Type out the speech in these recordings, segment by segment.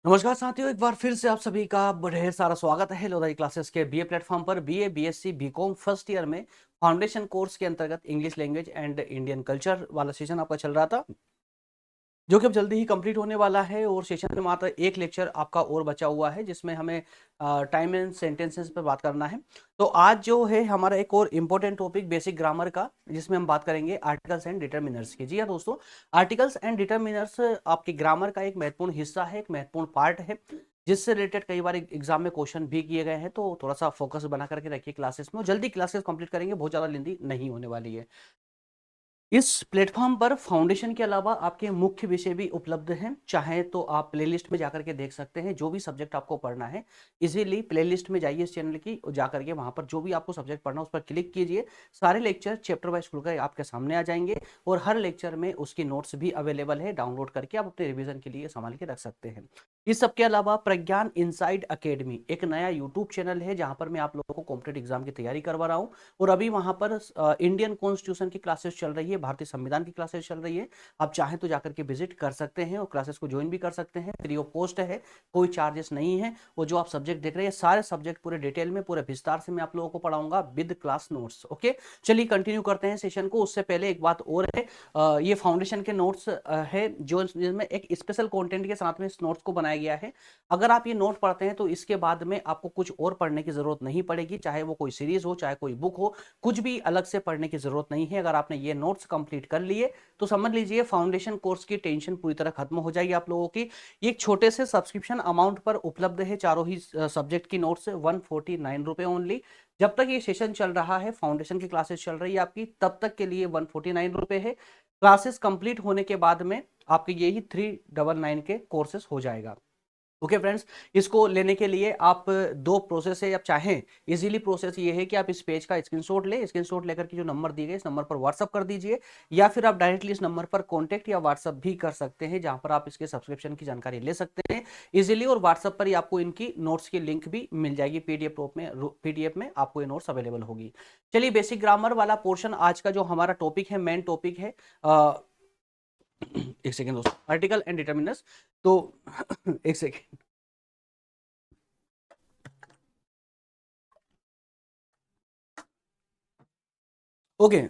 नमस्कार साथियों, एक बार फिर से आप सभी का ढेर सारा स्वागत है लोधाई क्लासेस के बीए प्लेटफॉर्म पर। BA, BSc, BCom first year में फाउंडेशन कोर्स के अंतर्गत English language and Indian culture वाला सेशन आपका चल रहा था, जो कि अब जल्दी ही कंप्लीट होने वाला है। और सेशन में मात्र एक लेक्चर आपका और बचा हुआ है, जिसमें हमें टाइम एंड सेंटेंसेस पर बात करना है। तो आज जो है हमारा एक और इम्पोर्टेंट टॉपिक बेसिक ग्रामर का, जिसमें हम बात करेंगे आर्टिकल्स एंड डिटर्मिनर्स की। जी हाँ दोस्तों, आर्टिकल्स एंड डिटर्मिनर्स आपकी ग्रामर का एक महत्वपूर्ण हिस्सा है, एक महत्वपूर्ण पार्ट है, जिससे रिलेटेड कई बार एग्जाम में क्वेश्चन भी किए गए हैं। तो थोड़ा सा फोकस बना करके रखिए क्लासेस में, और जल्दी क्लासेस कंप्लीट करेंगे, बहुत ज़्यादा लेंदी नहीं होने वाली है। इस प्लेटफॉर्म पर फाउंडेशन के अलावा आपके मुख्य विषय भी उपलब्ध हैं। चाहे तो आप प्लेलिस्ट में जाकर के देख सकते हैं, जो भी सब्जेक्ट आपको पढ़ना है इजीली प्लेलिस्ट में जाइए इस चैनल की, और जाकर के वहां पर जो भी आपको सब्जेक्ट पढ़ना है उस पर क्लिक कीजिए। सारे लेक्चर चैप्टर वाइज खुलकर आपके सामने आ जाएंगे, और हर लेक्चर में उसकी नोट्स भी अवेलेबल है, डाउनलोड करके आप अपने रिविजन के लिए संभाल के रख सकते हैं। इस सब के अलावा प्रज्ञान इनसाइड अकेडमी एक नया यूट्यूब चैनल है, जहां पर मैं आप लोगों को कॉम्पिटेटिव एग्जाम की तैयारी करवा रहा हूँ। और अभी वहां पर इंडियन कॉन्स्टिट्यूशन की क्लासेस चल रही है, भारतीय संविधान की क्लासेस चल रही है। आप चाहें तो जाकर के विजिट कर सकते हैं और क्लासेस को ज्वाइन भी कर सकते हैं, फ्री ऑफ कॉस्ट है, कोई चार्जेस नहीं है। वो जो आप सब्जेक्ट देख रहे हैं, सारे सब्जेक्ट पूरे डिटेल में, पूरे विस्तार से मैं आप लोगों को पढ़ाऊंगा विद क्लास नोट्स। ओके, चलिए कंटिन्यू करते हैं सेशन को। उससे पहले एक बात और है, ये फाउंडेशन के नोट्स है, जो जिसमें एक स्पेशल कंटेंट के साथ में इस नोट्स को बनाया गया है। अगर आप ये नोट पढ़ते हैं तो इसके बाद में आपको कुछ और पढ़ने की जरूरत नहीं पड़ेगी, चाहे वो कोई सीरीज हो, चाहे कोई बुक हो, कुछ भी अलग से पढ़ने की जरूरत नहीं है। अगर आपने ये नोट्स कंप्लीट कर लिए तो समझ लीजिए फाउंडेशन कोर्स की टेंशन पूरी तरह खत्म हो जाएगी आप लोगों की। ये एक छोटे से सब्सक्रिप्शन अमाउंट पर उपलब्ध है, चारों ही सब्जेक्ट की नोट्स 149 रुपए ओनली। जब तक ये सेशन चल रहा है, फाउंडेशन की क्लासेस चल रही है आपकी, तब तक के लिए 149 रुपए है। क्लासेस कंप्लीट होने के बाद में आपके यही 399 के कोर्सेस हो जाएगा। ओके फ्रेंड्स, इसको लेने के लिए आप दो प्रोसेस है। आप चाहें इजीली प्रोसेस ये है कि आप इस पेज का स्क्रीनशॉट ले, स्क्रीनशॉट लेकर के जो नंबर दिए गए इस नंबर पर व्हाट्सअप कर दीजिए, या फिर आप डायरेक्टली इस नंबर पर कांटेक्ट या व्हाट्सअप भी कर सकते हैं, जहां पर आप इसके सब्सक्रिप्शन की जानकारी ले सकते हैं इजीली। और व्हाट्सअप पर ही आपको इनकी नोट्स की लिंक भी मिल जाएगी, पीडीएफ में आपको ये नोट्स अवेलेबल होगी। चलिए, बेसिक ग्रामर वाला पोर्शन आज का जो हमारा टॉपिक है, मेन टॉपिक है। एक सेकेंड दोस्तों, आर्टिकल एंड डिटर्मिनर्स। तो एक सेकेंड। ओके,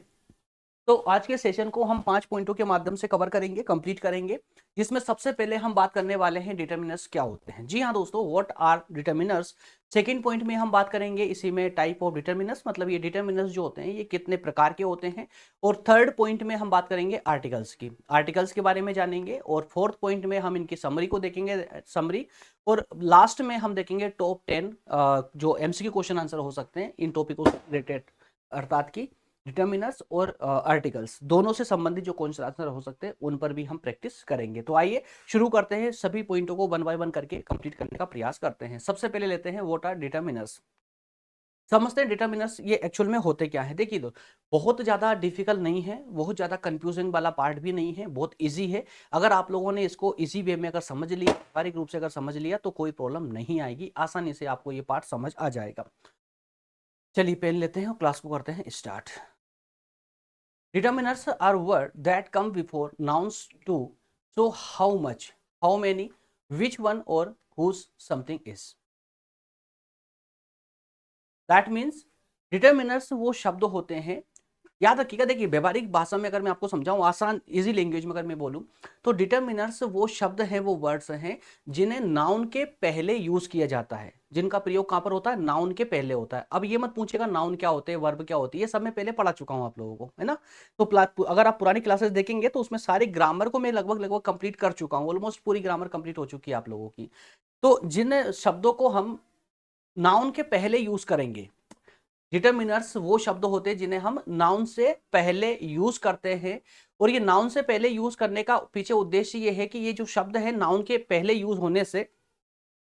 तो आज के सेशन को हम 5 पॉइंटों के माध्यम से कवर करेंगे, कंप्लीट करेंगे, जिसमें सबसे पहले हम बात करने वाले हैं डिटर्मिनर्स क्या होते हैं। जी हाँ दोस्तों, what are determiners. Second point में हम बात करेंगे इसी में टाइप ऑफ डिटर्मिनर्स, मतलब ये डिटर्मिनर्स जो होते हैं ये कितने प्रकार के होते हैं। और थर्ड पॉइंट में हम बात करेंगे आर्टिकल्स की, आर्टिकल्स के बारे में जानेंगे। और फोर्थ पॉइंट में हम इनकी समरी को देखेंगे, समरी। और लास्ट में हम देखेंगे टॉप 10 जो एमसीक्यू क्वेश्चन आंसर हो सकते हैं इन टॉपिकों से रिलेटेड, अर्थात की डिटर्मिनर्स और आर्टिकल्स दोनों से संबंधित जो क्वेश्चन आंसर हो सकते हैं उन पर भी हम प्रैक्टिस करेंगे। तो आइए शुरू करते हैं, सभी पॉइंटों को वन बाय वन करके कंप्लीट करने का प्रयास करते हैं। सबसे पहले लेते हैं व्हाट आर डिटर्मिनर्स। समझते हैं डिटर्मिनर्स ये एक्चुअल में होते क्या है। देखिए तो बहुत ज़्यादा डिफिकल्ट नहीं है, बहुत ज़्यादा कंफ्यूजिंग वाला पार्ट भी नहीं है, बहुत इजी है। अगर आप लोगों ने इसको इजी वे में अगर समझ लिया, व्यावहारिक रूप से अगर समझ लिया, तो कोई प्रॉब्लम नहीं आएगी, आसानी से आपको ये पार्ट समझ आ जाएगा। चलिए पेन लेते हैं और क्लास को करते हैं start. Determinants are words that come before nouns to show how much, how many, which one or whose something is. That means determinants वो शब्द होते हैं, याद रखिएगा। देखिए व्यवहारिक भाषा में अगर मैं आपको समझाऊं, आसान इजी लैंग्वेज में अगर मैं बोलूं, तो डिटर्मिनर्स वो शब्द हैं, वो वर्ड्स हैं जिन्हें नाउन के पहले यूज किया जाता है, जिनका प्रयोग कहां पर होता है, नाउन के पहले होता है। अब ये मत पूछेगा नाउन क्या होते हैं, वर्ब क्या होती है, ये सब मैं पहले पढ़ा चुका हूं आप लोगों को, है ना। तो अगर आप पुरानी क्लासेस देखेंगे तो उसमें सारी ग्रामर को मैं लगभग लगभग कंप्लीट कर चुका हूं, ऑलमोस्ट पूरी ग्रामर कंप्लीट हो चुकी है आप लोगों की। तो जिन शब्दों को हम नाउन के पहले यूज करेंगे, डिटर्मिनर्स वो शब्द होते हैं जिन्हें हम नाउन से पहले यूज करते हैं। और ये नाउन से पहले यूज करने का पीछे उद्देश्य ये है कि ये जो शब्द है नाउन के पहले यूज होने से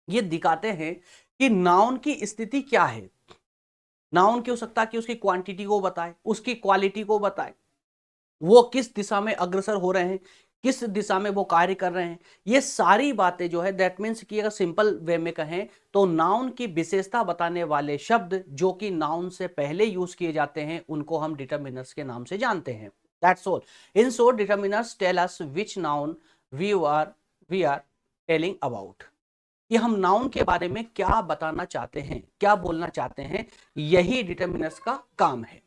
ये दिखाते हैं कि नाउन की स्थिति क्या है। नाउन की हो सकता है कि उसकी क्वांटिटी को बताए, उसकी क्वालिटी को बताए, वो किस दिशा में अग्रसर हो रहे हैं, किस दिशा में वो कार्य कर रहे हैं। ये सारी बातें जो है, दैट मीन्स कि अगर सिंपल वे में कहें तो नाउन की विशेषता बताने वाले शब्द जो कि नाउन से पहले यूज किए जाते हैं, उनको हम डिटर्मिनर्स के नाम से जानते हैं। That's all. In short, determiners tell us which noun we are telling about. कि हम नाउन के बारे में क्या बताना चाहते हैं, क्या बोलना चाहते हैं, यही डिटरमिनर्स का काम है।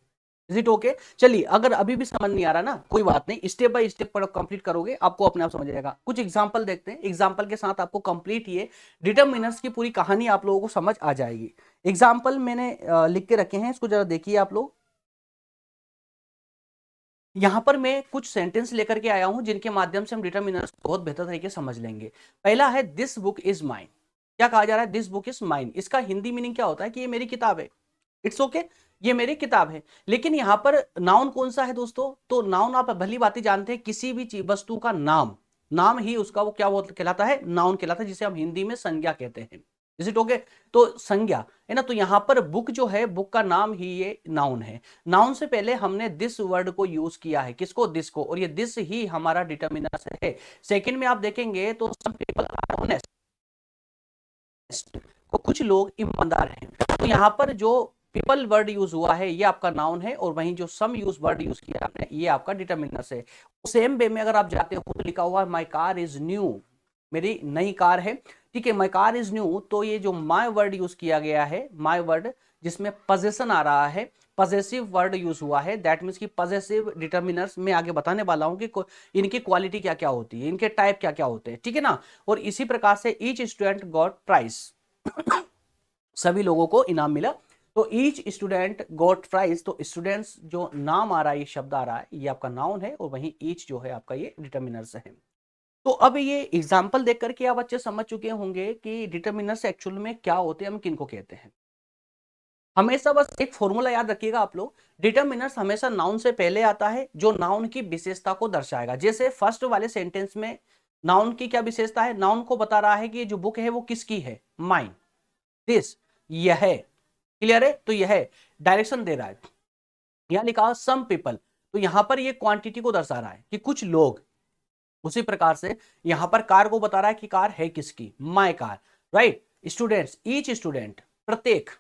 Is it okay? चलिए, अगर अभी भी समझ नहीं आ रहा ना, कोई बात नहीं, स्टेप बाय स्टेप पर कंप्लीट करोगे आपको अपने आप समझ आएगा। कुछ एग्जांपल देखते हैं, एग्जांपल के साथ आपको कंप्लीट ये डिटरमिनर्स की पूरी कहानी आप लोगों को समझ आ जाएगी। एग्जांपल मैंने लिख के रखे हैं, इसको जरा देखिए आप लोग। यहां पर मैं कुछ सेंटेंस लेकर के आया हूं जिनके माध्यम से हम डिटरमिनर्स बहुत बेहतर तरीके से समझ लेंगे। पहला है दिस बुक इज माइन। क्या कहा जा रहा है? This book is mine. इसका हिंदी मीनिंग क्या होता है? कि ये मेरी किताब है। इट्स ओके, ये मेरी किताब है। लेकिन यहां पर नाउन कौन सा है दोस्तों? तो नाउन आप भली बात जानते हैं, किसी भी वस्तु का नाम, नाम ही उसका वो क्या कहलाता है? नाउन कहलाता है, जिसे हम हिंदी में संज्ञा कहते हैं। Is it okay? तो संज्ञा है ना। तो यहां पर बुक जो है, बुक का नाम ही ये नाउन है। नाउन से पहले हमने दिस वर्ड को यूज किया है। किसको? दिस को। और ये दिस ही हमारा डिटरमिनर है। सेकंड में आप देखेंगे तो सम पीपल आर ऑनेस्ट, तो कुछ लोग ईमानदार हैं। तो यहां पर जो पीपल वर्ड यूज हुआ है ये आपका नाउन है, और वहीं जो सम यूज वर्ड यूज किया आपने ये आपका डिटरमिनर है। सेम वे में अगर आप जाते हो तो लिखा हुआ है माई कार इज न्यू, मेरी नई कार है। ठीक है, माई कार इज न्यू, तो ये जो माई वर्ड यूज किया गया है, माई वर्ड जिसमें पजेशन आ रहा है, पजेसिव वर्ड यूज हुआ है। दैट मीन्स कि पजेसिव डिटरमिनर्स मैं आगे बताने वाला हूं कि इनकी क्वालिटी क्या क्या होती है, इनके टाइप क्या क्या होते हैं। ठीक है ना। और इसी प्रकार से ईच स्टूडेंट गॉट प्राइज, सभी लोगों को इनाम मिला। तो ईच स्टूडेंट गॉट प्राइज, तो स्टूडेंट्स जो नाम आ रहा है, ये शब्द आ रहा है, ये आपका नाउन है, और वहीं ईच जो है आपका ये डिटरमिनर्स है। तो अब ये एग्जाम्पल देख करके आप बच्चे समझ चुके होंगे कि डिटरमिनर्स एक्चुअल में क्या होते हैं, हम किनको कहते हैं। हमेशा बस एक फॉर्मूला याद रखिएगा आप लोग, डिटरमिनर्स हमेशा नाउन से पहले आता है, जो नाउन की विशेषता को दर्शाएगा। जैसे फर्स्ट वाले सेंटेंस में नाउन की क्या विशेषता है? नाउन को बता रहा है कि जो बुक है वो किसकी है, माइन। दिस, यह है। क्लियर है? तो यह डायरेक्शन दे रहा है। यहां लिखा सम पीपल, तो यहां पर ये क्वांटिटी को दर्शा रहा है कि कुछ लोग। उसी प्रकार से यहां पर कार को बता रहा है कि कार है किसकी, my car. Right. Students, each student, प्रत्येक।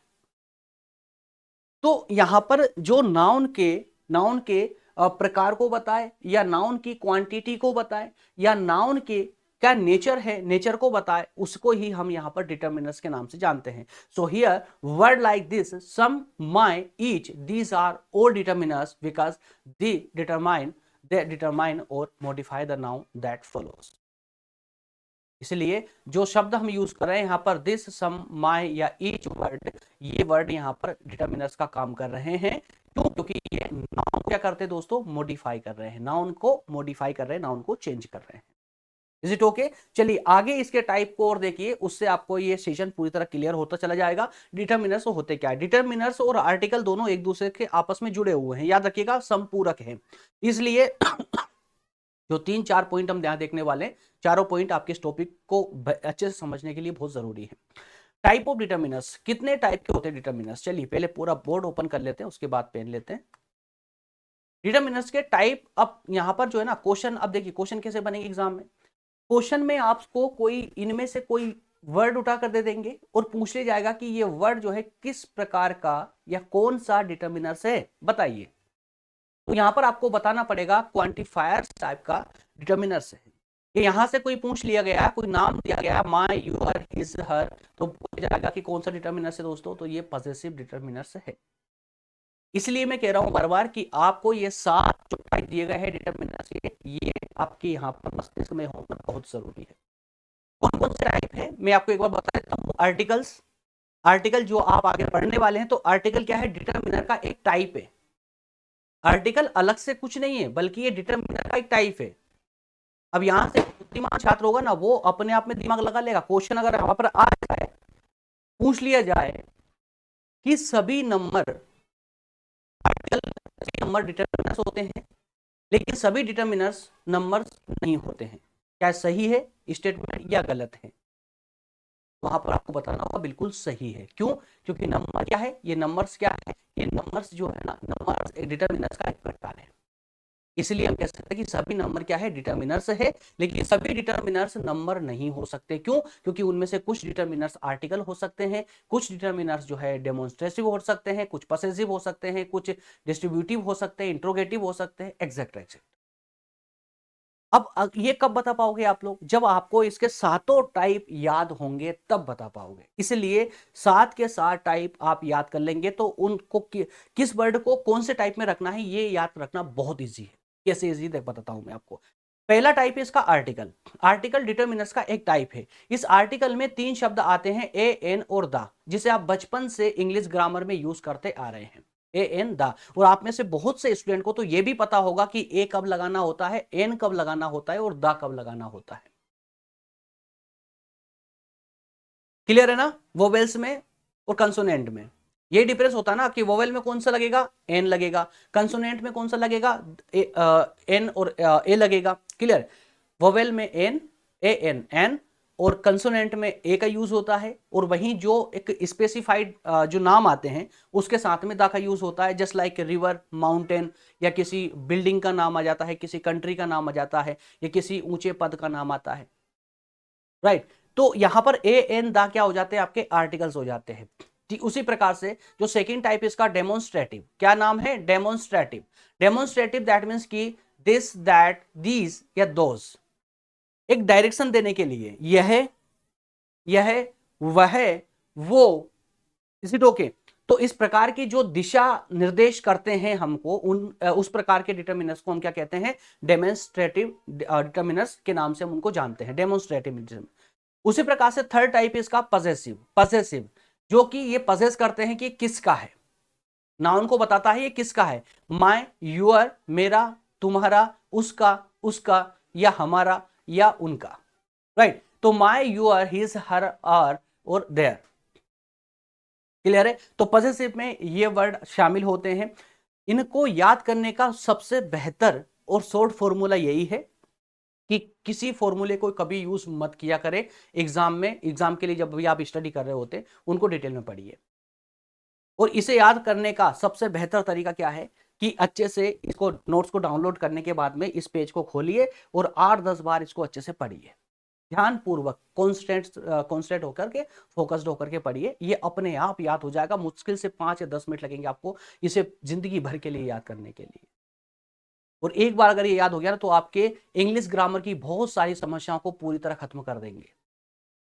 तो यहां पर जो नाउन के प्रकार को बताए, या नाउन की क्वांटिटी को बताए, या नाउन के क्या नेचर है, नेचर को बताए, उसको ही हम यहां पर डिटरमिनर्स के नाम से जानते हैं। So here word like this, some, my, each, these are all determiners because they determine और modify the noun that follows. इसलिए जो शब्द हम यूज कर रहे हैं यहां पर दिस, सम, माय या ईच वर्ड, ये वर्ड यहां पर डिटरमिनर्स का काम कर रहे हैं। क्यों? क्योंकि ये नाउन क्या करते हैं दोस्तों? मॉडिफाई कर रहे हैं, नाउन को मॉडिफाई कर रहे हैं, नाउन को चेंज कर रहे हैं। Is it okay? चलिए आगे इसके टाइप को और देखिए, उससे आपको ये सेशन पूरी तरह क्लियर होता चला जाएगा। डिटरमिनर्स होते क्या है? डिटरमिनर्स और आर्टिकल दोनों एक दूसरे के आपस में जुड़े हुए हैं, याद रखिएगा, संपूरक हैं। इसलिए जो 3-4 पॉइंट हम यहां देखने वाले हैं, चारों पॉइंट आपके इस टॉपिक को अच्छे से समझने के लिए बहुत जरूरी है। टाइप ऑफ डिटरमिनर्स, कितने टाइप के होते हैं डिटरमिनर्स? चलिए पहले पूरा बोर्ड ओपन कर लेते हैं, उसके बाद पेन लेते हैं। डिटरमिनर्स के टाइप, अब यहां पर जो है ना क्वेश्चन, अब देखिए क्वेश्चन कैसे बनेंगे एग्जाम में। क्वेश्चन में आपको कोई इनमें से कोई वर्ड उठा कर दे देंगे और पूछ ले जाएगा कि ये वर्ड जो है किस प्रकार का या कौन सा डिटरमिनर्स है, बताइए। तो यहां पर आपको बताना पड़ेगा क्वांटिफायर्स टाइप का डिटरमिनर्स है। कि यहां से कोई पूछ लिया गया, कोई नाम दिया गया, माय, यूर, हिज, हर, तो पूछ जाएगा कि कौन सा डिटरमिनर्स है दोस्तों, तो ये पॉसेसिव डिटरमिनर्स है। इसलिए मैं कह रहा हूं बार बार कि आपको ये 7 जो टाइप दिए गए हैं डिटरमिनर्स के, ये आपके यहाँ पर मस्तिष्क में होना बहुत जरूरी है। कौन कौन से टाइप है मैं आपको एक बार बता देता हूँ। आर्टिकल्स, आर्टिकल जो आप आगे पढ़ने वाले हैं, तो आर्टिकल क्या है? डिटरमिनर का एक टाइप है। आर्टिकल अलग से कुछ नहीं है, बल्कि ये डिटरमिनर का एक टाइप है। अब यहां से बुद्धिमान छात्र होगा ना, वो अपने आप में दिमाग लगा लेगा। क्वेश्चन अगर वहां पर आ जाए, पूछ लिया जाए कि सभी नंबर, आर्टिकल नंबर डिटरमिनर्स होते हैं, लेकिन सभी डिटरमिनर्स नंबर्स नहीं होते हैं, क्या सही है स्टेटमेंट या गलत है? वहां पर आपको बताना होगा बिल्कुल सही है। क्यों? क्योंकि नंबर क्या है, ये नंबर्स क्या है, ये नंबर्स जो है ना, नंबर्स एक डिटरमिनर्स का एक प्रकार है। इसलिए हम कह सकते हैं कि सभी नंबर क्या है? डिटरमिनर्स है। लेकिन सभी डिटरमिनर्स नंबर नहीं हो सकते। क्यों? क्योंकि उनमें से कुछ डिटरमिनर्स आर्टिकल हो सकते हैं, कुछ डिटरमिनर्स जो है डेमोन्स्ट्रेटिव हो सकते हैं, कुछ पॉसेसिव हो सकते हैं, कुछ डिस्ट्रीब्यूटिव हो सकते हैं, इंट्रोगेटिव हो सकते हैं, एक्सेट्रा एक्सेट्रा। अब ये कब बता पाओगे आप लोग, जब आपको इसके सातों टाइप याद होंगे तब बता पाओगे। इसलिए 7 के 7 टाइप आप याद कर लेंगे तो उनको किस वर्ड को कौन से टाइप में रखना है ये याद रखना बहुत इजी है। कैसे इजी देख बताता हूं मैं आपको। पहला टाइप है इसका आर्टिकल। आर्टिकल डिटरमिनर्स का एक टाइप है। इस आर्टिकल में 3 शब्द आते हैं, ए, एन और द, जिसे आप बचपन से इंग्लिश ग्रामर में यूज करते आ रहे हैं। ए, एन, द। और आप में से बहुत से स्टूडेंट को तो यह भी पता होगा कि ए कब लगाना होता है, एन कब लगाना होता है और द कब लगाना होता है। क्लियर है ना? वोवेल्स में और कंसोनेंट में ये डिफरेंस होता है ना कि वोवेल में कौन सा लगेगा, एन लगेगा, कंसोनेंट में कौन सा लगेगा, एन और ए लगेगा। क्लियर? वोवेल में एन, ए एन, एन, और कंसोनेंट में ए का यूज होता है, और वहीं जो एक स्पेसिफाइड जो नाम आते हैं उसके साथ में दा का यूज होता है। जस्ट लाइक रिवर, माउंटेन, या किसी बिल्डिंग का नाम आ जाता है, किसी कंट्री का नाम आ जाता है, या किसी ऊंचे पद का नाम आता है। राइट? तो यहां पर ए एन दा क्या हो जाते हैं, आपके आर्टिकल्स हो जाते हैं। ठीक उसी प्रकार से जो सेकंड टाइप इसका डेमोन्स्ट्रेटिव, क्या नाम है, डेमोन्स्ट्रेटिव। डेमोन्स्ट्रेटिव दैट मींस की दिस, दैट, दीज या दोज, एक डायरेक्शन देने के लिए, यह वह वो, इज इट ओके? तो इस प्रकार की जो दिशा निर्देश करते हैं हमको, उस प्रकार के डिटर्मिनर्स को हम क्या कहते हैं, डेमोन्स्ट्रेटिव डिटर्मिनर्स के नाम से हम उनको जानते हैं, डेमोन्स्ट्रेटिव। उसी प्रकार से थर्ड टाइप इसका पजेसिव। पजेसिव जो कि ये पजेस करते हैं कि किसका है, नाउन को बताता है ये किसका है। माय, यूअर, मेरा, तुम्हारा, उसका, उसका, या हमारा, या उनका। राइट? तो my, your, his, her, our और देयर। क्लियर है? तो पजेसिव में ये वर्ड शामिल होते हैं। इनको याद करने का सबसे बेहतर और शॉर्ट फॉर्मूला यही है कि किसी फॉर्मूले को कभी यूज मत किया करें एग्जाम में। एग्जाम के लिए जब भी आप स्टडी कर रहे होते उनको डिटेल में पढ़िए। और इसे याद करने का सबसे बेहतर तरीका क्या है कि अच्छे से इसको, नोट्स को डाउनलोड करने के बाद में इस पेज को खोलिए और 8-10 बार इसको अच्छे से पढ़िए, ध्यानपूर्वक, कॉन्सेंट्रेट होकर के, फोकस्ड होकर के पढ़िए। ये अपने आप याद हो जाएगा। मुश्किल से 5 या 10 मिनट लगेंगे आपको इसे जिंदगी भर के लिए याद करने के लिए। और एक बार अगर ये याद हो गया ना तो आपके इंग्लिश ग्रामर की बहुत सारी समस्याओं को पूरी तरह खत्म कर देंगे,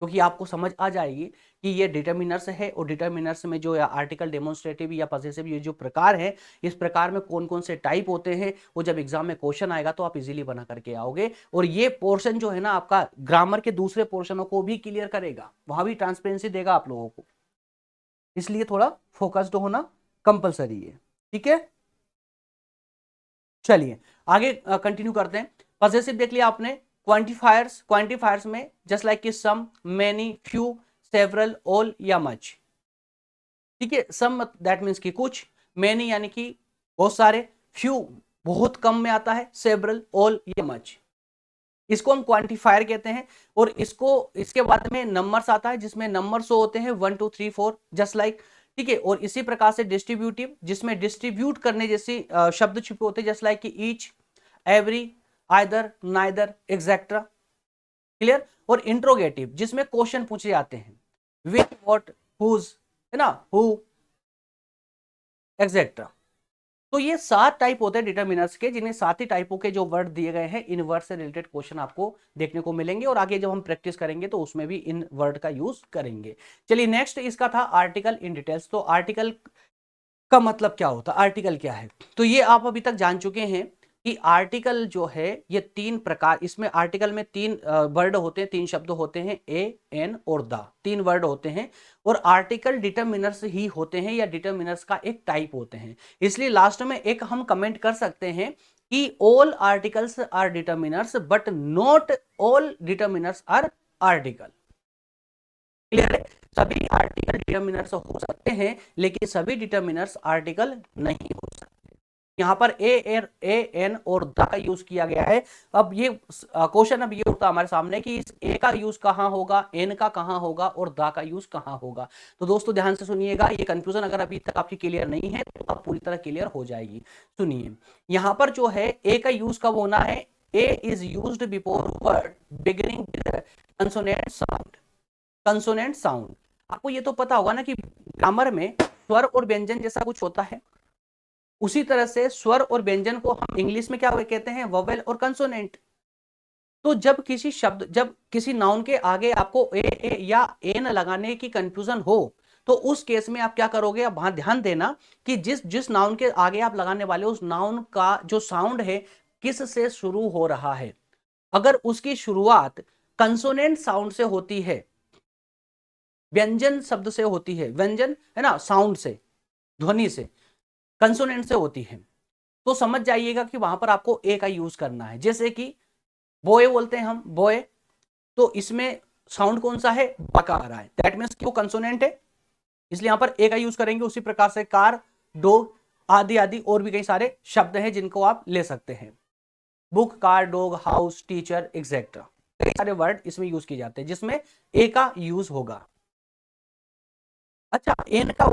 क्योंकि आपको समझ आ जाएगी कि ये डिटर्मिनर्स है, और डिटर्मिनर्स में जो आर्टिकल, डेमोन्स्ट्रेटिव या पजेसिव, ये जो प्रकार है, इस प्रकार में कौन कौन से टाइप होते हैं, वो जब एग्जाम में क्वेश्चन आएगा तो आप इजीली बना करके आओगे। और ये पोर्शन जो है ना आपका ग्रामर के दूसरे पोर्शनों को भी क्लियर करेगा, वहां भी ट्रांसपेरेंसी देगा आप लोगों को। इसलिए थोड़ा फोकस्ड होना कंपलसरी है। ठीक है, चलिए आगे कंटिन्यू करते हैं। पजेसिव देख लिया आपने। क्वांटिफायर्स, क्वांटिफायर्स में जस्ट लाइक कि सम, मेनी, फ्यू, सेवरल, ऑल या मच। ठीक है, सम दैट मींस कि कुछ, मेनी यानी कि बहुत सारे, फ्यू बहुत कम में आता है, सेवरल, ऑल या मच, इसको हम क्वांटिफायर कहते हैं। और इसको, इसके बाद में नंबर्स आता है जिसमें नंबर शो होते हैं 1 2 3 4 जस्ट लाइक। ठीक है, और इसी प्रकार से डिस्ट्रीब्यूटिव, जिसमें डिस्ट्रीब्यूट करने जैसी शब्द छुपे होते हैं जस्ट लाइक कि each, every, either, neither, et cetera. Clear? और इंट्रोगेटिव जिसमें क्वेश्चन पूछे जाते हैं, विच, व्हाट, हुज, है ना, हु, एग्जैक्ट्रा। तो ये 7 टाइप होते हैं डिटर्मिनर्स के, जिन्हें 7 ही टाइपों के जो वर्ड दिए गए हैं, इन वर्ड से रिलेटेड क्वेश्चन आपको देखने को मिलेंगे। और आगे जब हम प्रैक्टिस करेंगे तो उसमें भी इन वर्ड का यूज करेंगे। चलिए नेक्स्ट इसका था आर्टिकल इन डिटेल्स। तो आर्टिकल का मतलब क्या होता है, आर्टिकल क्या है, तो ये आप अभी तक जान चुके हैं कि आर्टिकल जो है ये 3 प्रकार, इसमें आर्टिकल में 3 वर्ड होते हैं, 3 शब्द होते हैं, ए, एन और द, 3 वर्ड होते हैं। और आर्टिकल डिटर्मिनर्स ही होते हैं या डिटर्मिनर्स का एक टाइप होते हैं। इसलिए लास्ट में एक हम कमेंट कर सकते हैं कि all articles are determiners but not all determiners are article. Clear है? सभी आर्टिकल डिटर्मिनर्स हो सकते हैं लेकिन सभी डिटर्मिनर्स आर्टिकल नहीं हो सकते। यहां पर ए एन और द का यूज किया गया है। अब ये क्वेश्चन अब ये उठता हमारे सामने कि इस ए का यूज कहां होगा, एन का कहां होगा और द का यूज कहां होगा। तो दोस्तों ध्यान से सुनिएगा, ये कंफ्यूजन अगर अभी तक आपकी क्लियर नहीं है तो अब पूरी तरह क्लियर हो जाएगी। सुनिए, यहां पर जो है ए का यूज कब होना है, A is used before word beginning with consonant sound. Consonant sound, आपको ये तो पता होगा ना कि ग्रामर में स्वर और व्यंजन जैसा कुछ होता है, उसी तरह से स्वर और व्यंजन को हम इंग्लिश में क्या कहते हैं, वोवेल और कंसोनेंट। तो जब किसी नाउन के आगे आपको ए या एन लगाने की कंफ्यूजन हो, तो उस केस में आप क्या करोगे, आप वहां ध्यान देना कि जिस जिस नाउन के आगे आप लगाने वाले हो, उस नाउन का जो साउंड है किस से शुरू हो रहा है। अगर उसकी शुरुआत कंसोनेंट साउंड से होती है, व्यंजन शब्द से होती है, व्यंजन है ना, साउंड से, ध्वनि से, कंसोनेंट से होती है, तो समझ जाइएगा कि वहां पर आपको ए का यूज करना है। जैसे कि बॉय बोलते हैं हम, बॉय, तो इसमें साउंड कौन सा है, ब का आ रहा है, दैट मीन्स कि वो कंसोनेंट है, इसलिए यहां पर ए का यूज करेंगे। उसी प्रकार से कार, डॉग आदि आदि और भी कई सारे शब्द हैं जिनको आप ले सकते हैं। Book, car, dog, house, teacher, etcetera, कई सारे वर्ड इसमें यूज किए जाते हैं जिसमें ए का यूज होगा। अच्छा, एन का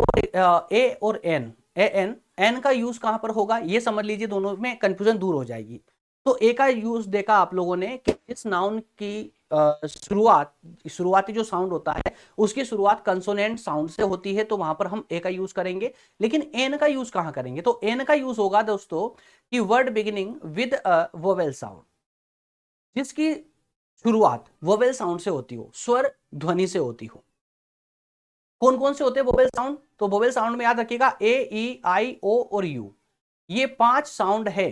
ए और एन, ए एन, एन का यूज कहां पर होगा ये समझ लीजिए, दोनों में कंफ्यूजन दूर हो जाएगी। तो ए का यूज देखा आप लोगों ने कि इस नाउन की शुरुआती जो साउंड होता है उसकी शुरुआत कंसोनेंट साउंड से होती है, तो वहां पर हम ए का यूज करेंगे। लेकिन एन का यूज कहां करेंगे, तो एन का यूज होगा दोस्तों कि word beginning with a vowel sound, जिसकी शुरुआत वोवेल साउंड से होती हो, स्वर ध्वनि से होती हो। कौन कौन से होते हैं वोवेल साउंड, तो वोवेल साउंड में याद रखिएगा ए, ई, आई, ओ और यू, ये 5 साउंड है,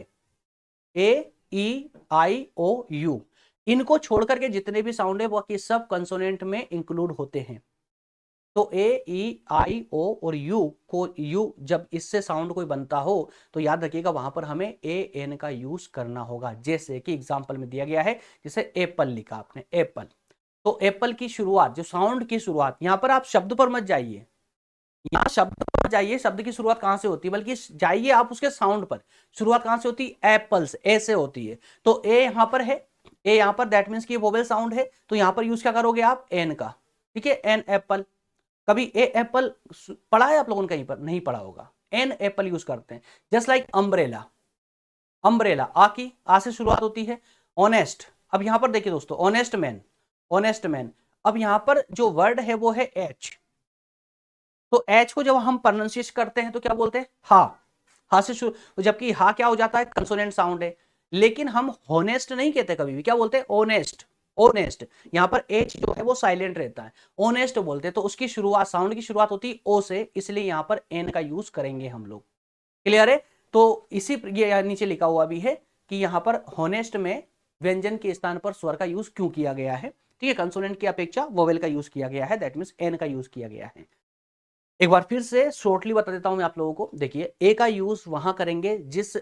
ए, ई, आई, ओ, यू। इनको छोड़कर के जितने भी साउंड है बाकी सब कंसोनेंट में इंक्लूड होते हैं। तो ए, ई, आई, ओ और यू जब इससे साउंड कोई बनता हो तो याद रखिएगा वहां पर हमें ए एन का यूज करना होगा। जैसे कि एग्जांपल में दिया गया है, जैसे एप्पल लिखा आपने, एप्पल, तो एप्पल की शुरुआत, जो साउंड की शुरुआत, यहां पर आप शब्द पर मत जाइए, यहाँ शब्द पर जाइए, शब्द की शुरुआत कहां से होती है, बल्कि जाइए आप उसके साउंड पर, शुरुआत कहां से होती है, एप्पल्स, ए से होती है। तो ए यहां पर है, ए यहां पर, दैट मीन्स कि वोवेल साउंड है, तो यहां पर यूज क्या करोगे आप, एन का, ठीक है, एन एप्पल। कभी ए एप्पल पढ़ा है आप लोगों ने, कहीं पर नहीं पढ़ा होगा, एन एप्पल यूज करते हैं। जस्ट लाइक अम्ब्रेला, अम्ब्रेला आ की, आ से शुरुआत होती है। ऑनेस्ट, अब यहां पर देखिए दोस्तों, ऑनेस्ट मैन, ऑनेस्ट मैन, अब यहां पर जो वर्ड है वो है एच, तो एच को जब हम प्रोनाउंसिएट करते हैं तो क्या बोलते हैं, हा, हा से शुरू, जबकि हा क्या हो जाता है, कंसोनेंट साउंड है। लेकिन हम होनेस्ट नहीं कहते कभी भी, क्या बोलते हैं, ओनेस्ट, ओनेस्ट, यहां पर एच जो है वो साइलेंट रहता है, ओनेस्ट बोलते हैं। तो उसकी शुरुआत, साउंड की शुरुआत होती है ओ से, इसलिए यहां पर एन का यूज करेंगे हम लोग। क्लियर है, तो इसी ये नीचे लिखा हुआ भी है कि यहां पर होनेस्ट में व्यंजन के स्थान पर स्वर का यूज क्यों किया गया है, ठीक है, कंसोनेंट की अपेक्षा वोवेल का यूज किया गया है, दैट मीन्स एन का यूज किया गया है। एक बार फिर से शॉर्टली बता देता हूं मैं आप लोगों को, देखिए ए का यूज वहां करेंगे जिस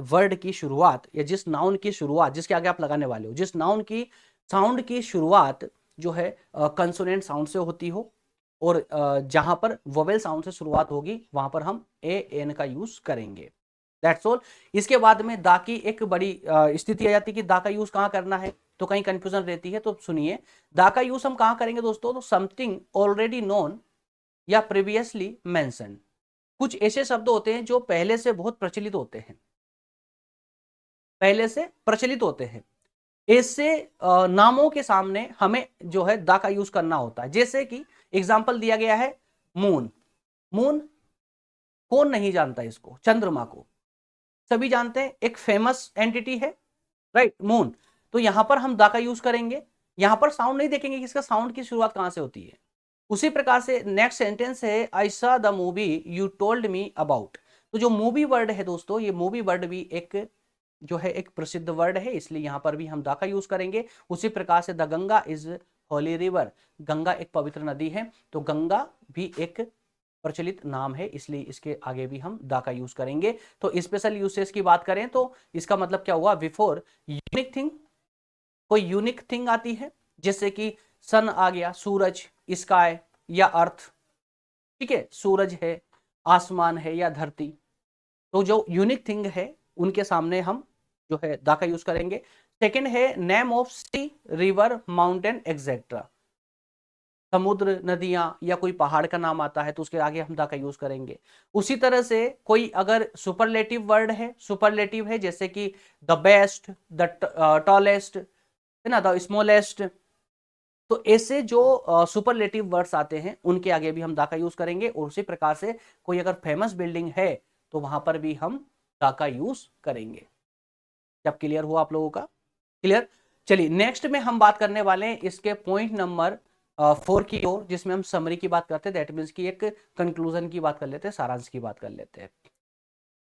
वर्ड की शुरुआत या जिस नाउन की शुरुआत, जिसके आगे आप लगाने वाले हो, जिस नाउन की साउंड की शुरुआत जो है कंसोनेंट साउंड से होती हो, और जहां पर वोवेल साउंड से शुरुआत होगी वहां पर हम ए एन का यूज करेंगे, दैट्स ऑल। इसके बाद में दा की एक बड़ी स्थिति आ जाती है कि दा का यूज कहां करना है, तो कहीं कंफ्यूजन रहती है, तो सुनिए, दा का यूज हम कहां करेंगे दोस्तों, तो समथिंग ऑलरेडी नोन या प्रीवियसली मेंशन, कुछ ऐसे शब्द होते हैं जो पहले से बहुत प्रचलित होते हैं, पहले से प्रचलित होते हैं, ऐसे नामों के सामने हमें जो है दा का यूज करना होता है। जैसे कि एग्जांपल दिया गया है, मून, मून कौन नहीं जानता इसको, चंद्रमा को सभी जानते हैं, एक फेमस एंटिटी है, राइट, मून। तो यहां पर हम दा का यूज करेंगे, यहां पर साउंड नहीं देखेंगे कि इसका साउंड की शुरुआत कहां से होती है। उसी प्रकार से नेक्स्ट सेंटेंस है, I saw the movie you told me about, तो जो मूवी वर्ड है दोस्तों, ये मूवी वर्ड भी एक जो है एक प्रसिद्ध वर्ड है, इसलिए यहां पर भी हम दा का यूज करेंगे। उसी प्रकार से the Ganga is Holi river, Ganga एक पवित्र नदी है, तो गंगा भी एक प्रचलित नाम है, इसलिए इसके आगे भी हम दा का यूज करेंगे। तो स्पेशल यूसेज की बात करें तो इसका मतलब क्या हुआ, बिफोर यूनिक थिंग, कोई यूनिक थिंग आती है, जैसे कि सन आ गया, सूरज, स्काई या अर्थ, ठीक है, सूरज है, आसमान है या धरती, तो जो यूनिक थिंग है उनके सामने हम जो है दा का यूज करेंगे। सेकंड है name of sea, river, mountain etcetera, समुद्र, नदियां या कोई पहाड़ का नाम आता है तो उसके आगे हम दा का यूज करेंगे। उसी तरह से कोई अगर सुपरलेटिव वर्ड है, सुपरलेटिव है, जैसे कि द बेस्ट, द टॉलेस्ट, है ना, द स्मॉलेस्ट, तो ऐसे जो सुपरलेटिव वर्ड्स आते हैं उनके आगे भी हम दा का यूज करेंगे। और उसी प्रकार से कोई अगर फेमस बिल्डिंग है तो वहां पर भी हम दा का यूज करेंगे। जब क्लियर हुआ आप लोगों का, क्लियर। चलिए नेक्स्ट में हम बात करने वाले हैं इसके पॉइंट नंबर 4 की ओर, जिसमें हम समरी की बात करते हैं, दैट मीन्स की एक कंक्लूजन की बात कर लेते हैं, सारांश की बात कर लेते हैं।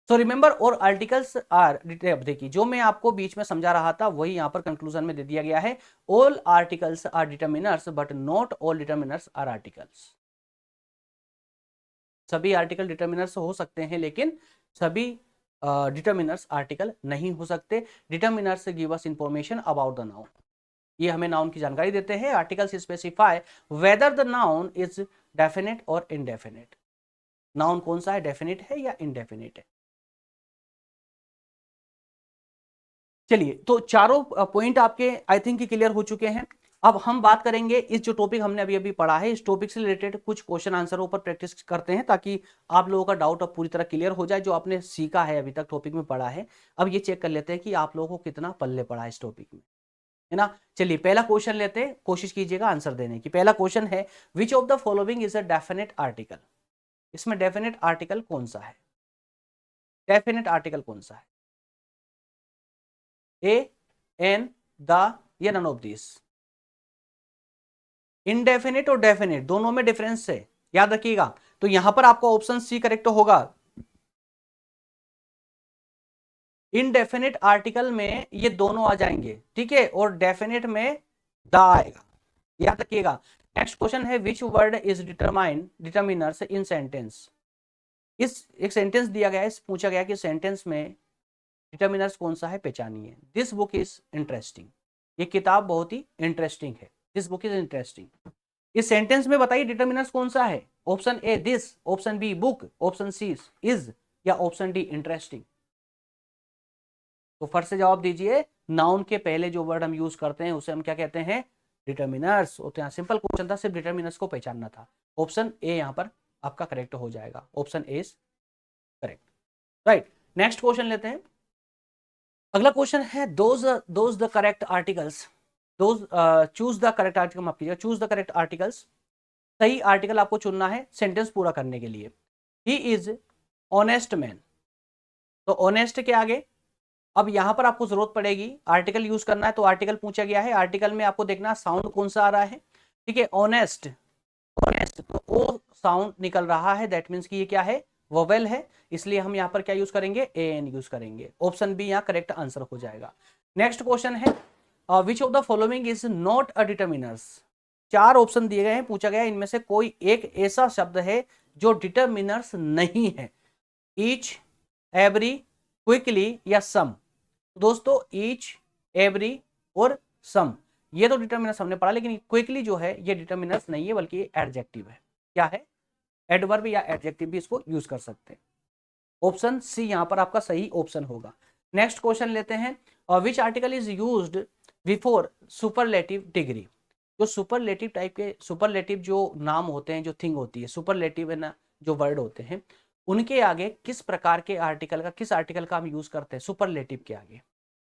सो रिमेंबर और आर्टिकल्स आर, देखिए जो मैं आपको बीच में समझा रहा था वही यहां पर कंक्लूजन में दे दिया गया है। All articles are determiners but not all determiners are articles. सभी आर्टिकल डिटर्मिनर्स हो सकते हैं लेकिन सभी डिटर्मिनर्स आर्टिकल नहीं हो सकते। Determiners give us information about the noun, ये हमें नाउन की जानकारी देते हैं। Articles specify whether the noun is definite और इनडेफिनेट। नाउन कौन सा है, डेफिनेट है या इनडेफिनेट है। चलिए तो चारों पॉइंट आपके आई थिंक क्लियर हो चुके हैं। अब हम बात करेंगे इस जो टॉपिक हमने अभी अभी पढ़ा है, इस टॉपिक से रिलेटेड कुछ क्वेश्चन आंसरों पर प्रैक्टिस करते हैं ताकि आप लोगों का डाउट अब पूरी तरह क्लियर हो जाए, जो आपने सीखा है अभी तक टॉपिक में पढ़ा है। अब ये चेक कर लेते हैं कि आप लोगों को कितना पल्ले पड़ा है इस टॉपिक में, है ना। चलिए पहला क्वेश्चन लेते हैं, कोशिश कीजिएगा आंसर देने की। पहला क्वेश्चन है which of the following is a definite article. इसमें डेफिनेट आर्टिकल कौन सा है, डेफिनेट आर्टिकल कौन सा है, ए, एन, द या नन ऑफ दिस। इनडेफिनेट और डेफिनेट दोनों में डिफरेंस है, याद रखिएगा। तो यहां पर आपका ऑप्शन सी करेक्ट होगा। इनडेफिनेट आर्टिकल में ये दोनों आ जाएंगे, ठीक है, और डेफिनेट में द आएगा, याद रखिएगा। नेक्स्ट क्वेश्चन है which word is determiners in sentence. इस एक सेंटेंस दिया गया है, पूछा गया कि सेंटेंस में डिटरमिनर्स कौन सा है, पहचानिए। दिस बुक इज इंटरेस्टिंग, ये किताब बहुत ही इंटरेस्टिंग है। दिस बुक इज इंटरेस्टिंग, इस सेंटेंस में बताइए डिटरमिनर्स कौन सा है। Option A this, option B book, option C is, या ऑप्शन डी इंटरेस्टिंग। तो फट से जवाब दीजिए। नाउन के पहले जो वर्ड हम यूज करते हैं उसे हम क्या कहते हैं, डिटरमिनर्स होते हैं। सिंपल क्वेश्चन था, सिर्फ डिटरमिनर्स को पहचानना था। ऑप्शन ए यहां पर आपका करेक्ट हो जाएगा, option A is correct, right. Next question लेते हैं। अगला क्वेश्चन है those the correct articles, those choose the correct article, माफ कीजिएगा, चूज द करेक्ट आर्टिकल्स। सही आर्टिकल आपको चुनना है सेंटेंस पूरा करने के लिए। ही इज ऑनेस्ट मैन, तो ऑनेस्ट के आगे अब यहां पर आपको जरूरत पड़ेगी आर्टिकल यूज करना है, तो आर्टिकल पूछा गया है। आर्टिकल में आपको देखना साउंड कौन सा आ रहा है, ठीक है। ऑनेस्ट, ऑनेस्ट तो ओ साउंड निकल रहा है, दैट मीन्स कि ये क्या है, वोवेल है, इसलिए हम यहां पर क्या यूज करेंगे, ए एन यूज करेंगे। ऑप्शन बी यहां करेक्ट आंसर हो जाएगा। नेक्स्ट क्वेश्चन है which of the following is not a determiners. चार ऑप्शन दिए गए हैं, पूछा गया इनमें से कोई एक ऐसा शब्द है जो डिटरमिनर्स नहीं है। ईच, एवरी, क्विकली या सम। दोस्तों ईच, एवरी और सम ये तो डिटरमिनर्स हमने पढ़ा, लेकिन क्विकली जो है ये डिटरमिनर्स नहीं है बल्कि एडजेक्टिव है। क्या है, एडवर्ब या एडजेक्टिव भी इसको यूज कर सकते हैं। ऑप्शन सी यहां पर आपका सही ऑप्शन होगा। नेक्स्ट क्वेश्चन लेते हैं, which article is used before superlative degree. जो सुपरलेटिव टाइप के, सुपरलेटिव जो नाम होते हैं, जो थिंग होती है, सुपरलेटिव है ना, जो वर्ड होते हैं उनके आगे किस प्रकार के आर्टिकल का, किस आर्टिकल का हम यूज करते हैं सुपरलेटिव के आगे,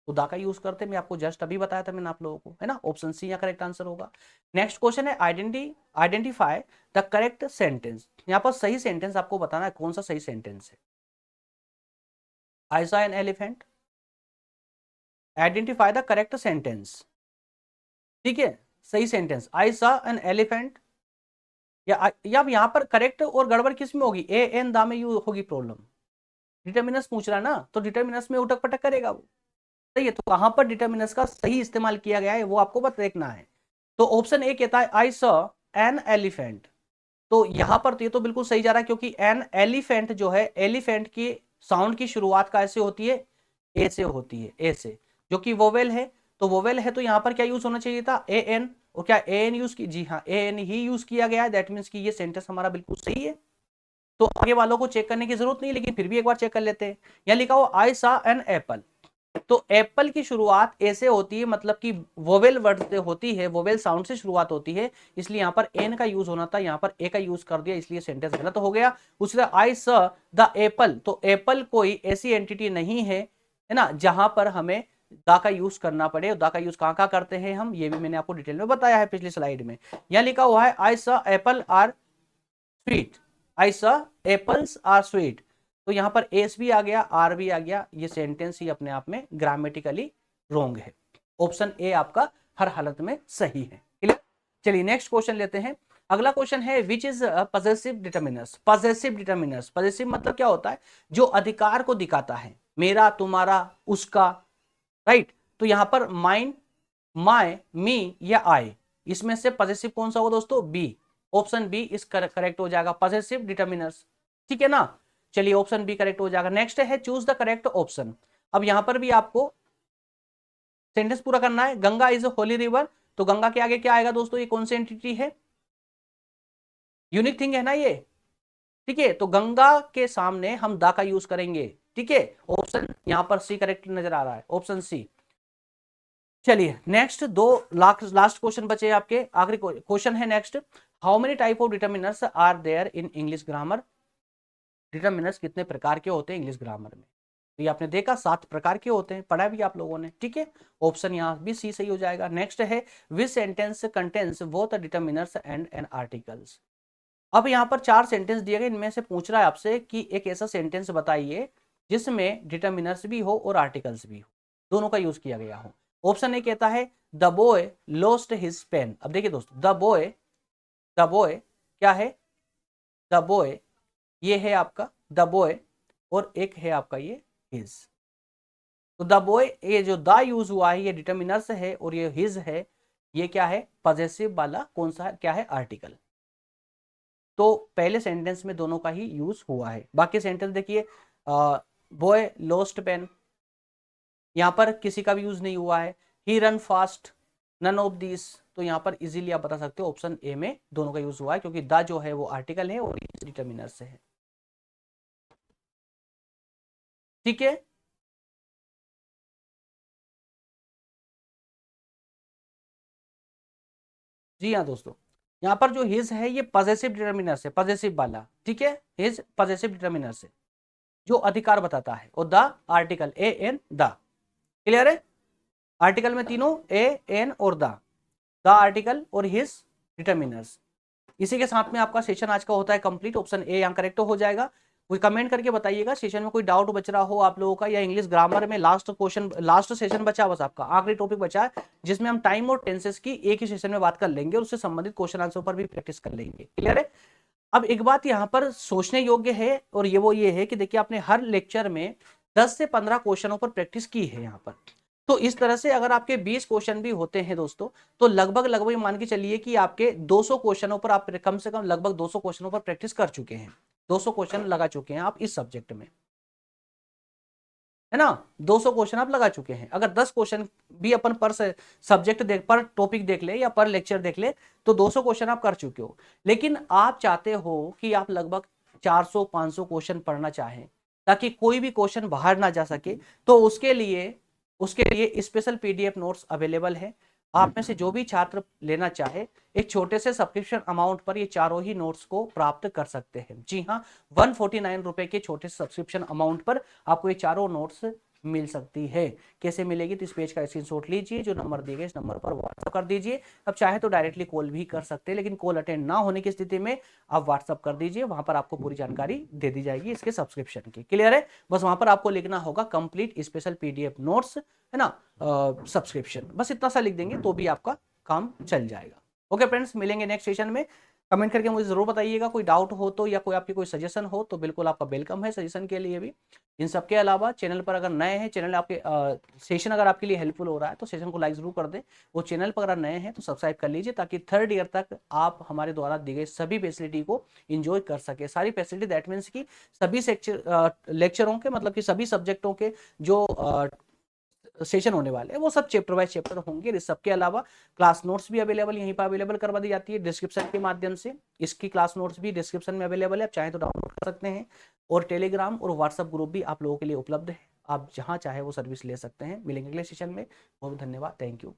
खुदा का यूज करते हैं। मैं आपको जस्ट अभी बताया था मैंने आप लोगों को, है ना। ऑप्शन सी या करेक्ट आंसर होगा। नेक्स्ट क्वेश्चन है आइडेंटिफाई द करेक्ट सेंटेंस। यहां पर सही सेंटेंस आपको बताना है, कौन सा सही सेंटेंस है। I saw an elephant, identify the correct sentence, ठीक है। सही sentence I saw an elephant, या यहां पर करेक्ट और गड़बड़ किस में होगी, ए एन दा में यू होगी प्रॉब्लम। डिटरमिनस पूछ रहा है ना, तो डिटरमिनस में उठक पटक करेगा वो, सही है। तो कहां पर डिटरमिनस का सही इस्तेमाल किया गया है वो आपको बस देखना है। तो ऑप्शन ए कहता है आई सॉ एन एलिफेंट, तो यहां पर तो ये तो बिल्कुल सही जा रहा है, क्योंकि एन एलिफेंट जो है, एलिफेंट की साउंड की शुरुआत कैसे होती है, ए से होती है, ए से, जो कि वोवेल है। तो वोवेल है तो यहां पर क्या यूज होना चाहिए था, ए एन, और क्या ए एन यूज की, जी हाँ ए एन ही यूज किया गया है। दैट मीन्स कि ये सेंटेंस हमारा बिल्कुल सही है। तो आगे वालों को चेक करने की जरूरत नहीं, लेकिन फिर भी एक बार चेक कर लेते हैं। यहां लिखा हो आई सा एन एप्पल, तो एप्पल की शुरुआत ए से होती है, मतलब कि वोवेल वर्ड से होती है, वोवेल साउंड से शुरुआत होती है, इसलिए यहां पर एन का यूज होना था, यहां पर ए का यूज कर दिया, इसलिए सेंटेंस गलत हो गया। उससे आई स द एप्पल, तो एप्पल कोई ऐसी एंटिटी नहीं है ना, जहां पर हमें दा का यूज करना पड़े। दा का यूज कहां करते हैं हम, ये भी मैंने आपको डिटेल में बताया है पिछली स्लाइड में। यहां लिखा हुआ है आई स एप्पल आर स्वीट, आई स एप्पल्स आर स्वीट, तो यहां पर एस भी आ गया, आर भी आ गया, ये सेंटेंस ही अपने आप में ग्रामेटिकली रॉन्ग है। ऑप्शन ए आपका हर हालत में सही है। क्लियर? चलिए नेक्स्ट क्वेश्चन लेते हैं। अगला क्वेश्चन है which is possessive determiners. Possessive determiners, possessive मतलब क्या होता है? जो अधिकार को दिखाता है, मेरा, तुम्हारा, उसका, राइट। तो यहां पर माइन, माय, मी या आई, इसमें से पजेसिव कौन सा होगा दोस्तों? बी। ऑप्शन बी इस करेक्ट हो जाएगा, पजेसिव डिटर्मिनर्स। ठीक है ना? चलिए ऑप्शन बी करेक्ट हो जाएगा। नेक्स्ट है चूज द करेक्ट ऑप्शन। अब यहां पर भी आपको सेंटेंस पूरा करना है। Ganga is a Holi river, तो गंगा के आगे क्या आएगा दोस्तों? ये कौन सी एंटिटी है? यूनिक थिंग है ना ये। ठीक है, तो गंगा के सामने हम दा का यूज करेंगे। ठीक है, ऑप्शन यहां पर सी करेक्ट नजर आ रहा है, ऑप्शन सी। चलिए नेक्स्ट दो लास्ट क्वेश्चन बचे आपके, आखिरी क्वेश्चन है next. How many type of determiners are there in English grammar. Determiners कितने प्रकार के होते हैं इंग्लिश ग्रामर में? तो ये आपने देखा 7 प्रकार के होते हैं, पढ़ा भी आप लोगों ने। ठीक है, ऑप्शन यहाँ भी सी सही हो जाएगा। नेक्स्ट है which sentence contains both determiners and an articles. अब यहाँ पर 4 सेंटेंस दिए गए, इनमें से पूछ रहा है आपसे कि एक ऐसा सेंटेंस बताइए जिसमें डिटर्मिनर्स भी हो और आर्टिकल्स भी हो, दोनों का यूज किया गया हो। ऑप्शन ए कहता है the boy lost his pen. अब देखिए दोस्तों, द बॉय क्या है? द बॉय ये है आपका द बॉय, और एक है आपका ये हिज। तो द बॉय, ये जो द यूज हुआ है ये डिटर्मिनर्स है, और ये हिज है, ये क्या है? पॉजेसिव वाला कौन सा क्या है? आर्टिकल। तो पहले सेंटेंस में दोनों का ही यूज हुआ है। बाकी सेंटेंस देखिए, बॉय लॉस्ट पेन, यहां पर किसी का भी यूज नहीं हुआ है। He run fast, none of this. तो यहां पर इजीली आप बता सकते हो ऑप्शन ए में दोनों का यूज हुआ है, क्योंकि द जो है वो आर्टिकल है और डिटर्मिनर से है। ठीक है, जी हाँ दोस्तों, यहाँ पर जो हिज है ये पॉजेसिव डिटर्मिनर से, पॉजेसिव वाला। ठीक है, हिज पॉजेसिव डिटर्मिनर से जो अधिकार बताता है, और the article a an the. Clear है? आर्टिकल में तीनों ए एन और द आर्टिकल और हिज डिटर्मिनर्स। इसी के साथ में आपका सेशन आज का होता है कंप्लीट। ऑप्शन ए यहाँ करेक्ट हो जाएगा। कोई कमेंट करके बताइएगा सेशन में कोई डाउट बच रहा हो आप लोगों का, या इंग्लिश ग्रामर में लास्ट क्वेश्चन, लास्ट सेशन बचा, बस आपका आखिरी टॉपिक बचा है, जिसमें हम टाइम और टेंसेस की एक ही सेशन में बात कर लेंगे और उससे संबंधित क्वेश्चन आंसर पर भी प्रैक्टिस कर लेंगे। क्लियर है? अब एक बात यहाँ पर सोचने योग्य है, और ये है कि देखिए आपने हर लेक्चर में 10 से 15 क्वेश्चनों पर प्रैक्टिस की है यहाँ पर। तो इस तरह से अगर आपके 20 क्वेश्चन भी होते हैं दोस्तों, तो लगभग लगभग मान के चलिए कि आपके 200 क्वेश्चनों पर आप कम से कम लगभग 200 क्वेश्चनों पर प्रैक्टिस कर चुके हैं। 200 क्वेश्चन लगा चुके हैं आप इस सब्जेक्ट में, है ना? 200 क्वेश्चन आप लगा चुके हैं। अगर 10 क्वेश्चन भी अपन पर सब्जेक्ट देख, पर टॉपिक देख ले या पर लेक्चर देख ले, तो 200 क्वेश्चन आप कर चुके हो। लेकिन आप चाहते हो कि आप लगभग 400-500 क्वेश्चन पढ़ना चाहें, ताकि कोई भी क्वेश्चन बाहर ना जा सके। तो उसके लिए स्पेशल पीडीएफ नोट्स अवेलेबल है। आप में से जो भी छात्र लेना चाहे, एक छोटे से सब्सक्रिप्शन अमाउंट पर ये चारों ही नोट्स को प्राप्त कर सकते हैं। जी हाँ, 149 रुपए के छोटे सब्सक्रिप्शन अमाउंट पर आपको ये चारों नोट्स मिल सकती है। कैसे मिलेगी? तो इस पेज का स्क्रीनशॉट लीजिए, जो नंबर दिए गए इस नंबर पर व्हाट्सअप कर दीजिए। अब चाहे तो डायरेक्टली कॉल भी कर सकते हैं, लेकिन कॉल अटेंड ना होने की स्थिति में आप व्हाट्सअप कर दीजिए, वहां पर आपको पूरी जानकारी दे दी जाएगी इसके सब्सक्रिप्शन की। क्लियर है? बस वहां पर आपको लिखना होगा कंप्लीट स्पेशल पीडीएफ नोट्स, है ना, सब्सक्रिप्शन, बस इतना सा लिख देंगे तो भी आपका काम चल जाएगा। ओके फ्रेंड्स, मिलेंगे नेक्स्ट सेशन में। कमेंट करके मुझे जरूर बताइएगा, कोई डाउट हो तो, या कोई आपकी कोई सजेशन हो तो बिल्कुल आपका वेलकम है सजेशन के लिए भी। इन सब के अलावा चैनल पर अगर नए हैं, चैनल आपके सेशन अगर आपके लिए हेल्पफुल हो रहा है तो सेशन को लाइक जरूर कर दें। वो चैनल पर अगर नए हैं तो सब्सक्राइब कर लीजिए, ताकि 3rd ईयर तक आप हमारे द्वारा दी गई सभी फैसिलिटी को इंजॉय कर सके। सारी फैसिलिटी दैट मीन्स की सभी लेक्चरों के, मतलब कि सभी सब्जेक्टों के जो सेशन होने वाले हैं वो सब चैप्टर बाय चैप्टर होंगे। इस सबके अलावा क्लास नोट्स भी अवेलेबल यहीं पर अवेलेबल करवा दी जाती है डिस्क्रिप्शन के माध्यम से। इसकी क्लास नोट्स भी डिस्क्रिप्शन में अवेलेबल है, आप चाहें तो डाउनलोड कर सकते हैं। और टेलीग्राम और व्हाट्सएप ग्रुप भी आप लोगों के लिए उपलब्ध है, आप जहां चाहे वो सर्विस ले सकते हैं। मिलेंगे अगले सेशन में। बहुत धन्यवाद, थैंक यू।